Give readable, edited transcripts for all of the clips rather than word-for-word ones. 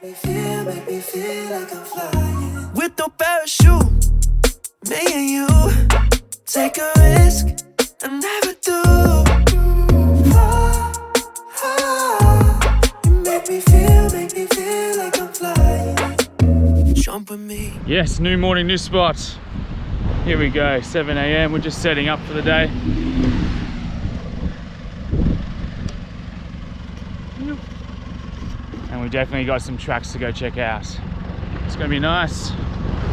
Make me feel like I'm flying. With no parachute, me and you take a risk and never do. You make me feel like I'm flying. Jump with me. Yes, new morning, new spot. Here we go, 7 a.m. We're just setting up for the day. And we definitely got some tracks to go check out. It's gonna be nice.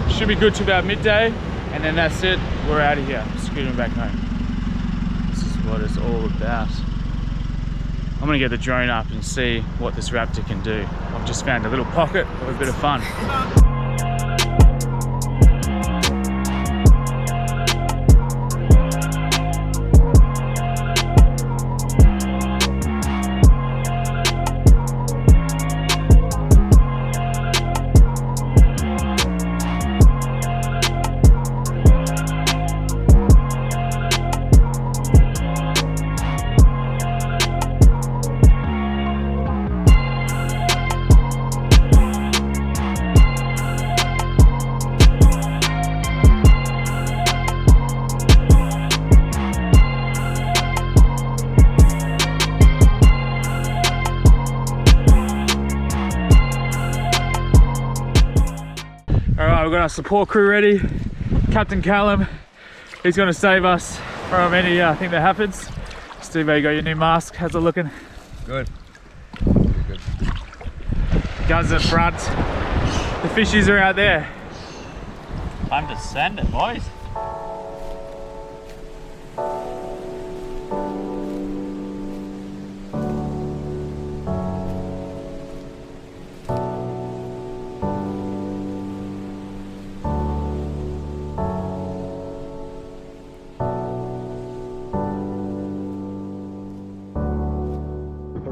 Should be good to about midday, and then that's it. We're out of here, scooting back home. This is what it's all about. I'm gonna get the drone up and see what this Raptor can do. I've just found a little pocket of a bit of fun. Alright, we've got our support crew ready. Captain Callum, he's going to save us from anything that happens. Steve, you got your new mask. How's it looking? Good. Really good. Guns at front. The fishies are out there. Time to send it, boys.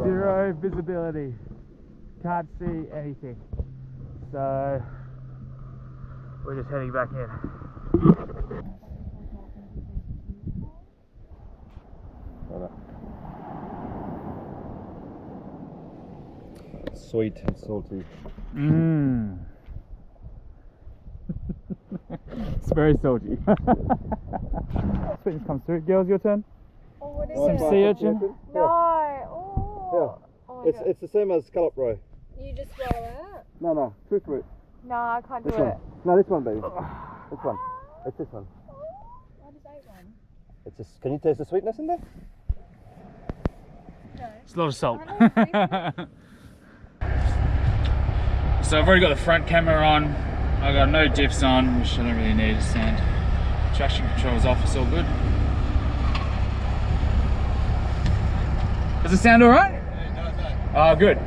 Zero visibility. Can't see anything. So we're just heading back in. Sweet and salty. Mmm. It's very salty. Sweetness comes through. Girls, your turn. Oh, what is Some it? sea urchin. No. Oh. Yeah. Oh my God. It's the same as scallop roe. You just swallow it? No, fruit root. No, I can't This do one. it. No, this one, baby. This one. It's this one. I just ate one. It's just. Can you taste the sweetness in there? No. It's a lot of salt. I don't think So I've already got the front camera on. I've got no diffs on, which I don't really need to stand. Traction control's off, it's all good. Does it sound alright? Oh, good.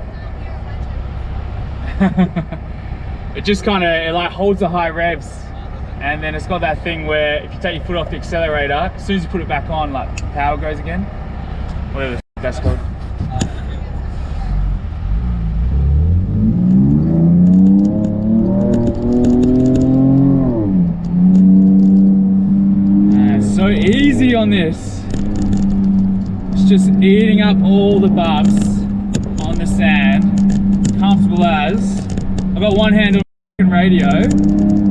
It just kind of, it like holds the high revs, and then it's got that thing where if you take your foot off the accelerator, as soon as you put it back on, like power goes again. Whatever that's called. So easy on this. It's just eating up all the bumps on the sand. Comfortable as. I've got one hand on the radio.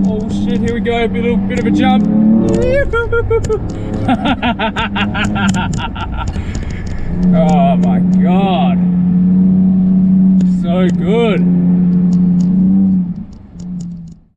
Oh shit, here we go, a little bit of a jump. Oh my god. So good.